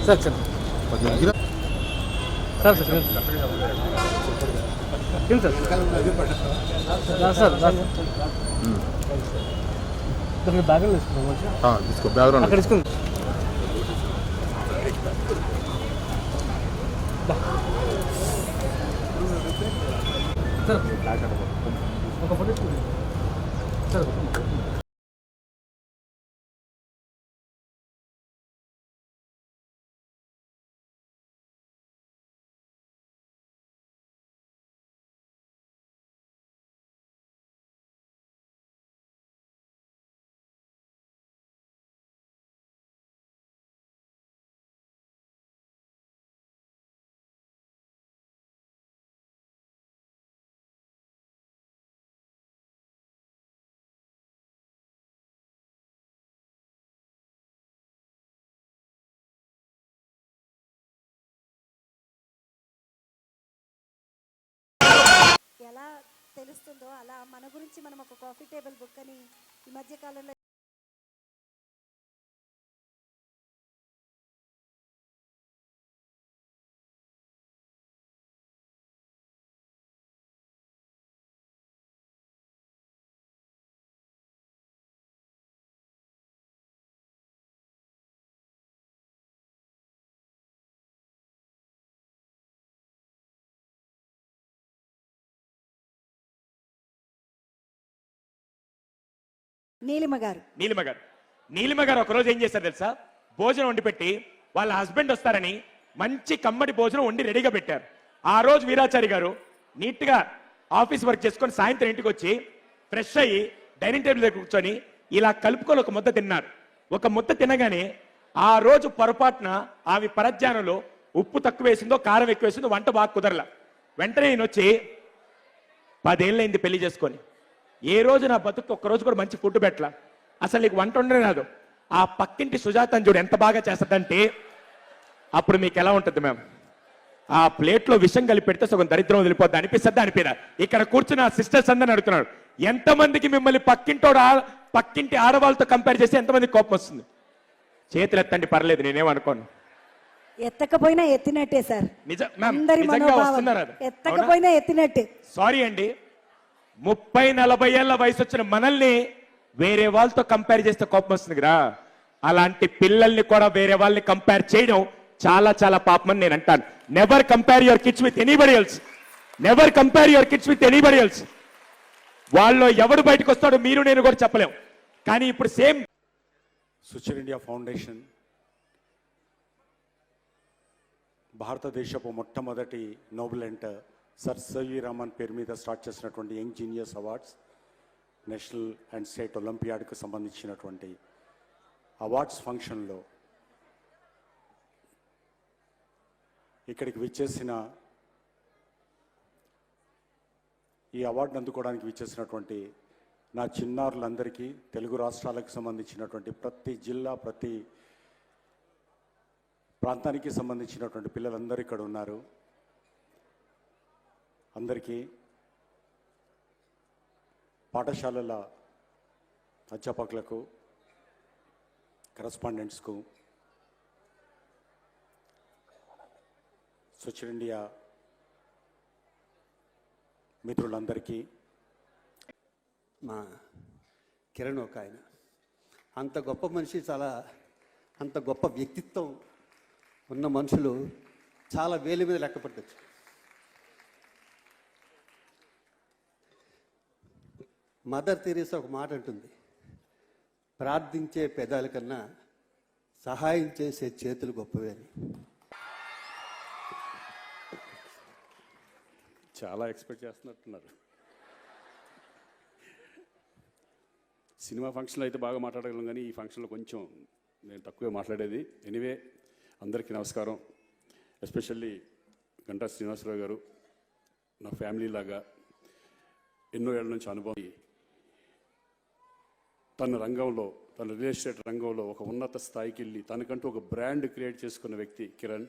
Sir sir sir sir sir background తీసుకో background అక్కడ తీసుకుంది సార్ ఒక ఫోటో సార్ ఎలా తెలుస్తుందో అలా మన గురించి మనం ఒక కాఫీ టేబుల్ బుక్ అని ఈ మధ్య కాలంలో నీలిమ గారు ఒకరోజు ఏం చేశారు తెలుసా? భోజనం వండి పెట్టి వాళ్ళ హస్బెండ్ వస్తారని మంచి కమ్మడి భోజనం వండి రెడీగా పెట్టారు. ఆ రోజు వీరాచారి గారు నీట్ గా ఆఫీస్ వర్క్ చేసుకొని సాయంత్రం ఇంటికి వచ్చి ఫ్రెష్ అయ్యి డైనింగ్ టేబుల్ దగ్గర కూర్చొని ఇలా కలుపుకొని ఒక ముద్ద తిన్నారు. ఒక ముద్ద తినగానే ఆ రోజు పొరపాటున ఆమె పరధ్యానంలో ఉప్పు తక్కువ వేసిందో కారం ఎక్కువ వేసిందో వంట బాగా కుదరలా. వెంటనే నేను వచ్చి 10 ఏళ్ళైంది పెళ్లి చేసుకొని, ఏ రోజు నా బతుకు ఒక్కరోజు కూడా మంచి ఫుడ్ పెట్టలా, అసలు నీకు వంట ఉండనే రాదు, ఆ పక్కింటి సుజాతని చూడు ఎంత బాగా చేస్తుందంటే అప్పుడు మీకు ఎలా ఉంటుంది మ్యామ్? ఆ ప్లేట్లో విషం కలిపి పెడితే సగం దరిద్రం వదిలిపోద్ది అనిపిస్తుంది అనిపిదా? ఇక్కడ కూర్చున్న సిస్టర్స్ అందరిని అడుగుతున్నాడు, ఎంతమందికి మిమ్మల్ని పక్కింటి ఆడవాళ్ళతో కంపేర్ చేస్తే ఎంతమందికి కోపం వస్తుంది? చేతులు ఎత్తండి, పర్లేదు, నేనేమనుకోను. ఎత్తకపోయినా ఎత్తినట్టే సార్. ఎత్తకపోయినా ఎత్తినట్టే. సారీ అండి, 30-40 ఏళ్ల వయసు వచ్చిన మనల్ని వేరే వాళ్ళతో కంపేర్ చేస్తే కోపం వస్తుంది కదా, అలాంటి పిల్లల్ని కూడా వేరే వాళ్ళని కంపేర్ చేయడం చాలా చాలా పాపమని నేను అంటాను. Never compare your kids with anybody else. Never compare your kids with anybody else. వాళ్ళు ఎవడు బయటకు వస్తాడో మీరు నేను కూడా చెప్పలేం. కానీ ఇప్పుడు సేమ్ సుచర్ ఇండియా ఫౌండేషన్ భారతదేశపు మొట్టమొదటి నోబెల్ సర్ సివి రామన్ పేరు మీద స్టార్ట్ చేసినటువంటి young genius awards, national and state ఒలింపియాడ్కు సంబంధించినటువంటి అవార్డ్స్ ఫంక్షన్లో ఇక్కడికి విచ్చేసిన ఈ అవార్డును అందుకోవడానికి విచ్చేసినటువంటి నా చిన్నారులందరికీ, తెలుగు రాష్ట్రాలకు సంబంధించినటువంటి ప్రతి జిల్లా, ప్రతి ప్రాంతానికి సంబంధించినటువంటి పిల్లలందరూ ఇక్కడ ఉన్నారు. అందరికీ, పాఠశాలల అధ్యాపకులకు, కరస్పాండెంట్స్కు, సుచర్ ఇండియా మిత్రులందరికీ, మా కిరణ్ ఒక ఆయన అంత గొప్ప మనిషి, అంత గొప్ప వ్యక్తిత్వం ఉన్న మనుషులు చాలా వేలు మీద లెక్క పట్టచ్చు. మదర్ తెరీసా ఒక మాట అంటుంది, ప్రార్థించే పెదాల కన్నా సహాయం చేసే చేతులు గొప్పవే అని. చాలా ఎక్స్పెక్ట్ చేస్తున్నట్టున్నారు. సినిమా ఫంక్షన్లో అయితే బాగా మాట్లాడగలం, కానీ ఈ ఫంక్షన్లో కొంచెం నేను తక్కువే మాట్లాడేది. ఎనీవే, అందరికీ నమస్కారం. ఎస్పెషల్లీ గంటా శ్రీనివాసరావు గారు నా ఫ్యామిలీ లాగా ఎన్నో ఏళ్ళ నుంచి అనుభవం, తన రంగంలో, తన రియల్ ఎస్టేట్ రంగంలో ఒక ఉన్నత స్థాయికి వెళ్ళి తనకంటూ ఒక బ్రాండ్ క్రియేట్ చేసుకున్న వ్యక్తి కిరణ్.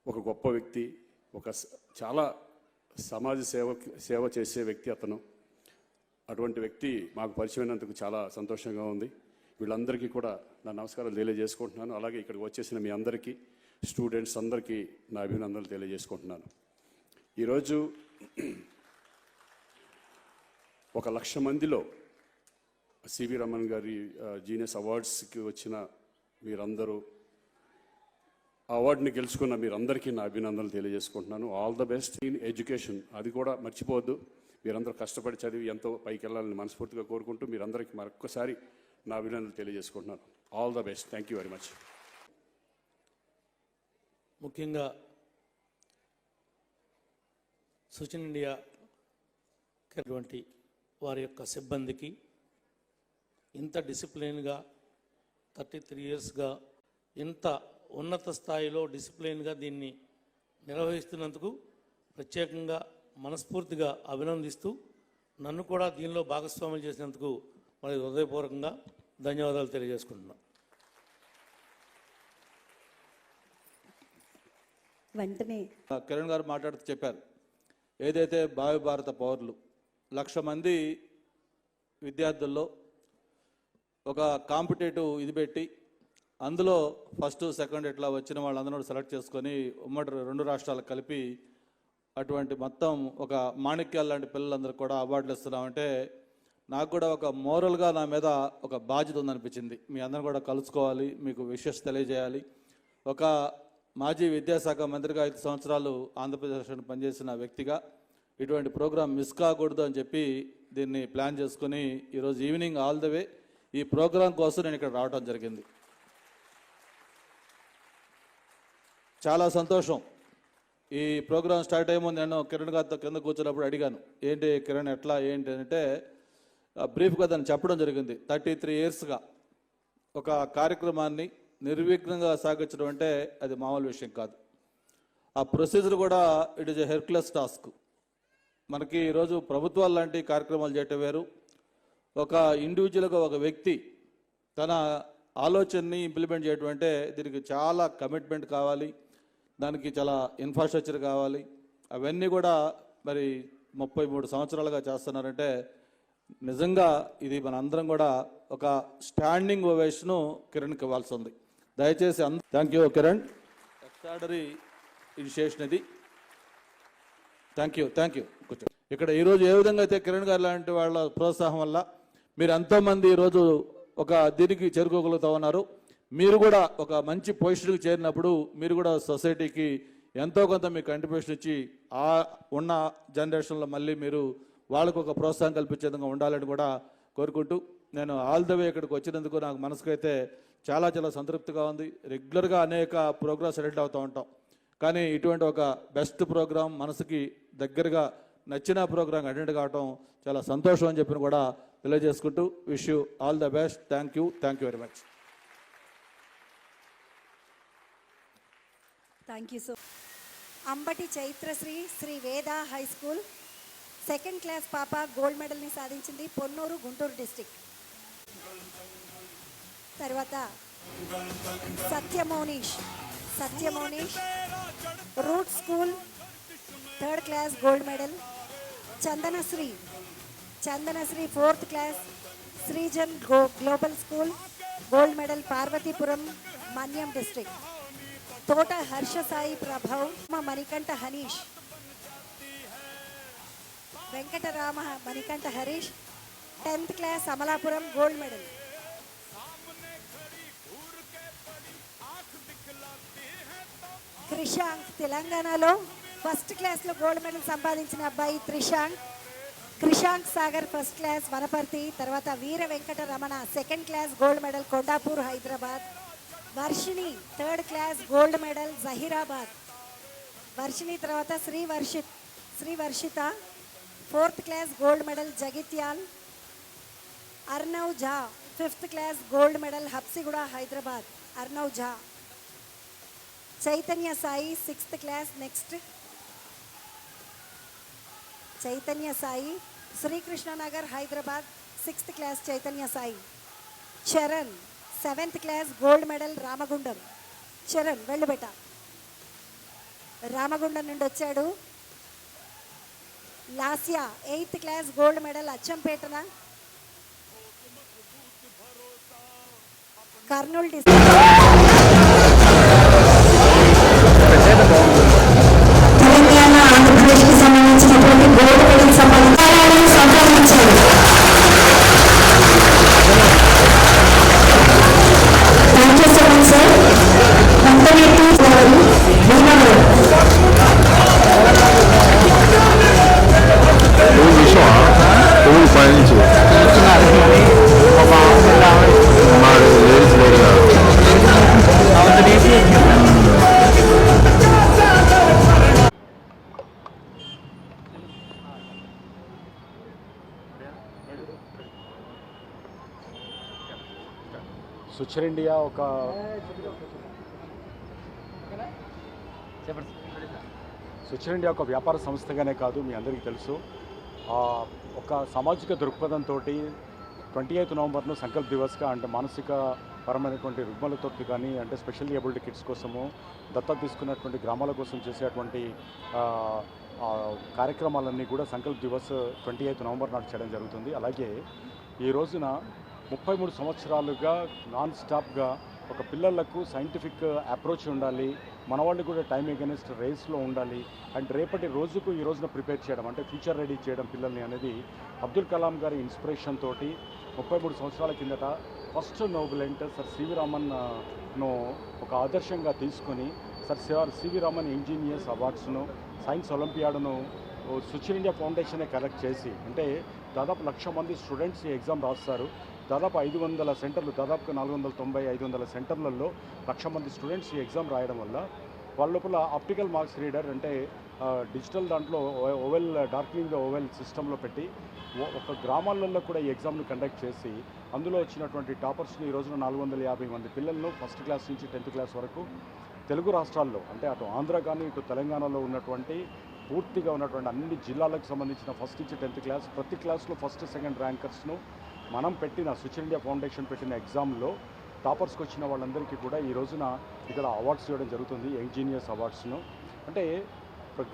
ఒక గొప్ప వ్యక్తి, ఒక చాలా సమాజ సేవ చేసే వ్యక్తి అతను. అటువంటి వ్యక్తి మాకు పరిచయమైనందుకు చాలా సంతోషంగా ఉంది. వీళ్ళందరికీ కూడా నా నమస్కారాలు తెలియజేసుకుంటున్నాను. అలాగే ఇక్కడికి వచ్చేసిన మీ అందరికీ, స్టూడెంట్స్ అందరికీ నా అభినందనలు తెలియజేసుకుంటున్నాను. ఈరోజు 1,00,000 మందిలో సివి రమణ్ గారి జీనియస్ అవార్డ్స్కి వచ్చిన మీరందరూ, ఆ అవార్డుని గెలుచుకున్న మీరందరికీ నా అభినందనలు తెలియజేసుకుంటున్నాను. All the best in education. అది కూడా మర్చిపోవద్దు. మీరందరూ కష్టపడి చదివి ఎంతో పైకి వెళ్ళాలని మనస్ఫూర్తిగా కోరుకుంటూ మీరందరికీ మరొక్కసారి నా అభినందనలు తెలియజేసుకుంటున్నాను. All the best. Thank you very much. ముఖ్యంగా సూచన ఇండియా అటువంటి వారి యొక్క సిబ్బందికి ఇంత డిసిప్లిన్గా 33 ఇయర్స్గా ఇంత ఉన్నత స్థాయిలో డిసిప్లిన్గా దీన్ని నిర్వహిస్తున్నందుకు ప్రత్యేకంగా మనస్ఫూర్తిగా అభినందిస్తూ నన్ను కూడా దీనిలో భాగస్వాములు చేసినందుకు మరి హృదయపూర్వకంగా ధన్యవాదాలు తెలియజేసుకుంటున్నాను. వెంటనే కిరణ్ గారు మాట్లాడుతూ చెప్పారు, ఏదైతే భావి భారత పౌరులు 1,00,000 మంది విద్యార్థుల్లో ఒక కాంపిటేటివ్ ఇది పెట్టి అందులో ఫస్ట్ సెకండ్ ఇట్లా వచ్చిన వాళ్ళందరూ సెలెక్ట్ చేసుకొని ఉమ్మడి 2 రాష్ట్రాలకు కలిపి అటువంటి మొత్తం ఒక మాణిక్యాల లాంటి పిల్లలందరూ కూడా అవార్డులు ఇస్తున్నామంటే నాకు కూడా ఒక మోరల్గా నా మీద ఒక బాధ్యత ఉందనిపించింది. మీ అందరూ కూడా కలుసుకోవాలి, మీకు విషెస్ తెలియజేయాలి. ఒక మాజీ విద్యాశాఖ మంత్రిగా 5 సంవత్సరాలు ఆంధ్రప్రదేశ్లో పనిచేసిన వ్యక్తిగా ఇటువంటి ప్రోగ్రాం మిస్ కాకూడదు అని చెప్పి దీన్ని ప్లాన్ చేసుకుని ఈరోజు ఈవినింగ్ ఆల్ ద వే ఈ ప్రోగ్రాం కోసం నేను ఇక్కడ రావడం జరిగింది. చాలా సంతోషం. ఈ ప్రోగ్రాం స్టార్ట్ అయ్యే ముందు నేను కిరణ్ గారితో కింద కూర్చున్నప్పుడు అడిగాను, ఏంటి కిరణ్ ఎట్లా ఏంటి అంటే బ్రీఫ్గా దాన్ని చెప్పడం జరిగింది. 33 ఇయర్స్గా ఒక కార్యక్రమాన్ని నిర్విఘ్నంగా సాగించడం అంటే అది మామూలు విషయం కాదు. ఆ ప్రొసీజర్ కూడా it is a Hercules task. మనకి ఈరోజు ప్రభుత్వాలు లాంటి కార్యక్రమాలు చేయటం వేరు, ఒక ఇండివిజువల్గా ఒక వ్యక్తి తన ఆలోచనని ఇంప్లిమెంట్ చేయడం అంటే దీనికి చాలా కమిట్మెంట్ కావాలి, దానికి చాలా ఇన్ఫ్రాస్ట్రక్చర్ కావాలి. అవన్నీ కూడా మరి 33 సంవత్సరాలుగా చేస్తున్నారంటే నిజంగా ఇది మన అందరం కూడా ఒక స్టాండింగ్ ఓవేషను కిరణ్కి ఇవ్వాల్సి ఉంది. దయచేసి thank you Kiran, extraordinary initiation ఇది. థ్యాంక్ యూ కూర్చో. ఇక్కడ ఈరోజు ఏ విధంగా అయితే కిరణ్ గారు లాంటి వాళ్ళ ప్రోత్సాహం వల్ల మీరు ఎంతోమంది ఈరోజు ఒక దీనికి చేరుకోగలుగుతా ఉన్నారు. మీరు కూడా ఒక మంచి పొజిషన్కి చేరినప్పుడు మీరు కూడా సొసైటీకి ఎంతో కొంత మీకు కంట్రిబ్యూషన్ ఇచ్చి ఆ ఉన్న జనరేషన్లో మళ్ళీ మీరు వాళ్ళకు ఒక ప్రోత్సాహం కల్పించే విధంగా ఉండాలని కూడా కోరుకుంటూ నేను ఆల్ ద వే ఇక్కడికి వచ్చినందుకు నాకు మనసుకైతే చాలా చాలా సంతృప్తిగా ఉంది. రెగ్యులర్గా అనేక ప్రోగ్రామ్స్ అటెండ్ అవుతూ ఉంటాం, కానీ ఇటువంటి ఒక బెస్ట్ ప్రోగ్రాం మనసుకి దగ్గరగా నచ్చిన ప్రోగ్రాం అటెండ్ కావటం చాలా సంతోషం అని చెప్పి కూడా తెలియజేసుకుంటూ wish you all the best. Thank you very much. Thank you so. Ambati Chaitrasri Sri Veda high school 2nd class పాప గోల్డ్ మెడల్ని సాధించింది, పొన్నూరు గుంటూరు డిస్టిక్. తర్వాత Satyamonish root school 3rd class gold medal. Chandanasri 4th class Srijan global school gold medal, Parvathipuram Manyam district. Thota Harsha Sai Prabhav Manikanta Haneesh, Venkatarama Manikanta Harish 10th class Amalapuram gold medal. Trishank తెలంగాణలో 1st క్లాస్లో gold medal సంపాదించిన అబ్బాయి Krishank Sagar 1st class Wanaparthy. తర్వాత Veera Venkata Ramana 2nd class gold medal Kondapur Hyderabad. Varshini 3rd class gold medal Zaheerabad. Varshini తర్వాత Sri Varshitha 4th class gold medal Jagtial. Arnav Jha 5th class gold medal Habsiguda Hyderabad. Arnav Jha. Chaitanya Sai 6th class. Next Chaitanya Sai Srikrishnanagar Hyderabad 6th class Chaitanya Sai. Charan 7th class gold medal Ramagundam. Charan వెళ్ళు బెట, రామగుండం నుండి వచ్చాడు. Lasya 8th class gold medal అచ్చంపేటన. Kurnool district Telangana ఆంధ్రప్రదేశ్కి సంబంధించినటువంటి gold medal సంపాదించారు. Thank you so much sir. పువ్వులు పయనించు మరి లేడీస్ లేడీగా స్విచర్ ఇండియా ఒక వ్యాపార సంస్థగానే కాదు, మీ అందరికీ తెలుసు. ఒక సామాజిక దృక్పథంతో 28వ నవంబర్ను సంకల్ప్ దివస్గా అంటే మానసిక పరమైనటువంటి రుగ్మలతో కానీ అంటే స్పెషల్ ఏబుల్డ్ కిడ్స్ కోసము దత్తత తీసుకున్నటువంటి గ్రామాల కోసం చేసేటువంటి కార్యక్రమాలన్నీ కూడా సంకల్ప్ దివస్ 28వ నవంబర్ నాడు చేయడం జరుగుతుంది. అలాగే ఈ రోజున 33 సంవత్సరాలుగా నాన్ స్టాప్గా ఒక పిల్లలకు సైంటిఫిక్ అప్రోచ్ ఉండాలి, మన వాళ్ళు కూడా టైం ఎగెనిస్ట్ రేస్లో ఉండాలి అండ్ రేపటి రోజుకు ఈ రోజున ప్రిపేర్ చేయడం అంటే ఫ్యూచర్ రెడీ చేయడం పిల్లల్ని అనేది అబ్దుల్ కలాం గారి ఇన్స్పిరేషన్ తోటి 33 సంవత్సరాల కిందట ఫస్ట్ నోబెలెంట్ సర్ సివి రామన్ను ఒక ఆదర్శంగా తీసుకొని సర్ సివి రామన్ ఇంజనీర్స్ అవార్డ్స్ను సైన్స్ ఒలింపియాడ్ను స్విచర్ ఇండియా ఫౌండేషనే కలెక్ట్ చేసి అంటే దాదాపు 1,00,000 మంది స్టూడెంట్స్ ఈ ఎగ్జామ్ రాస్తారు. దాదాపు 500 సెంటర్లు, దాదాపుగా 490-500 సెంటర్లలో 1,00,000 మంది స్టూడెంట్స్ ఈ ఎగ్జామ్ రాయడం వల్ల వాళ్ళ లోపల ఆప్టికల్ మార్క్స్ రీడర్ అంటే డిజిటల్ దాంట్లో ఓవెల్ డార్క్నింగ్ ఓవెల్ సిస్టంలో పెట్టి ఒక గ్రామాలలో కూడా ఈ ఎగ్జామ్ను కండక్ట్ చేసి అందులో వచ్చినటువంటి టాపర్స్ని ఈ రోజున 450 మంది పిల్లలను ఫస్ట్ క్లాస్ నుంచి 10th క్లాస్ వరకు తెలుగు రాష్ట్రాల్లో అంటే అటు ఆంధ్ర కానీ ఇటు తెలంగాణలో ఉన్నటువంటి పూర్తిగా ఉన్నటువంటి అన్ని జిల్లాలకు సంబంధించిన ఫస్ట్ నుంచి 10th క్లాస్ ప్రతి క్లాస్లో ఫస్ట్ సెకండ్ ర్యాంకర్స్ను మనం పెట్టిన స్విచర్ ఇండియా ఫౌండేషన్ పెట్టిన ఎగ్జామ్లో టాపర్స్కి వచ్చిన వాళ్ళందరికీ కూడా ఈ రోజున ఇక్కడ అవార్డ్స్ ఇవ్వడం జరుగుతుంది, యంగ్ జీనియస్ అవార్డ్స్ను. అంటే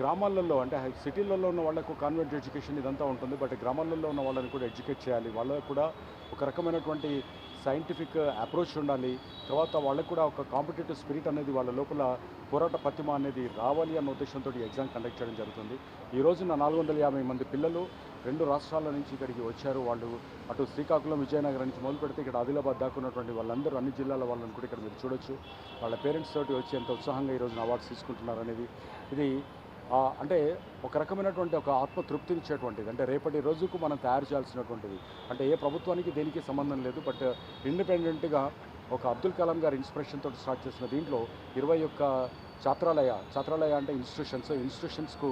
గ్రామాలలో అంటే సిటీలలో ఉన్న వాళ్ళకు కాన్వెంట్ ఎడ్యుకేషన్ ఇదంతా ఉంటుంది, బట్ గ్రామాలలో ఉన్న వాళ్ళని కూడా ఎడ్యుకేట్ చేయాలి, వాళ్ళకు కూడా ఒక రకమైనటువంటి సైంటిఫిక్ అప్రోచ్ ఉండాలి, తర్వాత వాళ్ళకు కూడా ఒక కాంపిటేటివ్ స్పిరిట్ అనేది వాళ్ళ లోపల పోరాట పటిమ అనేది రావాలి అన్న ఉద్దేశంతో ఎగ్జామ్ కండక్ట్ చేయడం జరుగుతుంది. ఈ రోజున 450 మంది పిల్లలు 2 రాష్ట్రాల నుంచి ఇక్కడికి వచ్చారు. వాళ్ళు అటు శ్రీకాకుళం, విజయనగరం నుంచి మొదలు పెడితే ఇక్కడ ఆదిలాబాద్ దాక్కున్నటువంటి వాళ్ళందరూ అన్ని జిల్లాల వాళ్ళని కూడా ఇక్కడ మీరు చూడొచ్చు. వాళ్ళ పేరెంట్స్ తోటి వచ్చి ఎంత ఉత్సాహంగా ఈరోజున అవార్డ్స్ తీసుకుంటున్నారు అనేది ఇది అంటే ఒక రకమైనటువంటి ఒక ఆత్మతృప్తినిచ్చేటువంటిది. అంటే రేపటి రోజుకు మనం తయారు చేయాల్సినటువంటిది అంటే ఏ ప్రభుత్వానికి దేనికి సంబంధం లేదు, బట్ ఇండిపెండెంట్గా ఒక అబ్దుల్ కలాం గారి ఇన్స్పిరేషన్ తోటి స్టార్ట్ చేసిన దీంట్లో 21 ఛాత్రాలయ అంటే ఇన్స్టిట్యూషన్స్కు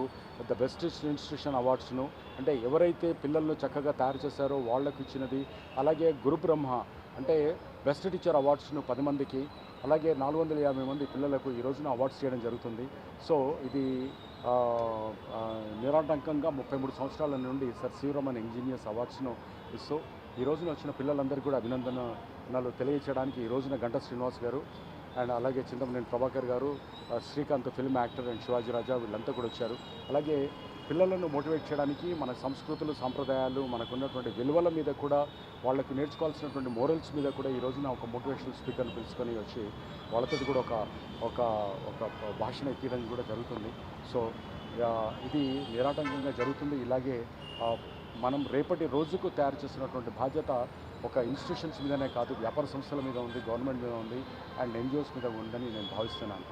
ద బెస్ట్ ఇన్స్టిట్యూషన్ అవార్డ్స్ను అంటే ఎవరైతే పిల్లలను చక్కగా తయారు చేశారో వాళ్లకు ఇచ్చినది. అలాగే గురు బ్రహ్మ అంటే బెస్ట్ టీచర్ అవార్డ్స్ను 10 మందికి, అలాగే 450 మంది పిల్లలకు ఈ రోజున అవార్డ్స్ చేయడం జరుగుతుంది. సో ఇది నిరాటంకంగా 33 సంవత్సరాల నుండి సర్ సివి రామన్ ఇంజనీర్స్ అవార్డ్స్ను ఇస్తూ ఈ రోజున వచ్చిన పిల్లలందరికీ కూడా అభినందనలు తెలియచేయడానికి ఈ రోజున గంటా శ్రీనివాస్ గారు అండ్ అలాగే Chintamaneni Prabhakar garu, Srikanth film actor and Shivaji Raja వీళ్ళంతా కూడా వచ్చారు. అలాగే పిల్లలను మోటివేట్ చేయడానికి మన సంస్కృతులు, సాంప్రదాయాలు, మనకున్నటువంటి విలువల మీద కూడా వాళ్ళకి నేర్చుకోవాల్సినటువంటి మోరల్స్ మీద కూడా ఈ రోజున ఒక మోటివేషనల్ స్పీకర్ని పిలుచుకొని వచ్చి వాళ్ళతో కూడా ఒక భాషను ఎక్కించడం కూడా జరుగుతుంది. సో ఇది నిరాటంకంగా జరుగుతుంది. ఇలాగే మనం రేపటి రోజుకు తయారు చేస్తున్నటువంటి బాధ్యత ఒక ఇన్స్టిట్యూషన్స్ మీదనే కాదు, వ్యాపార సంస్థల మీద ఉంది, గవర్నమెంట్ మీద ఉంది అండ్ ఎన్జిఓస్ మీద ఉందని నేను భావిస్తున్నాను.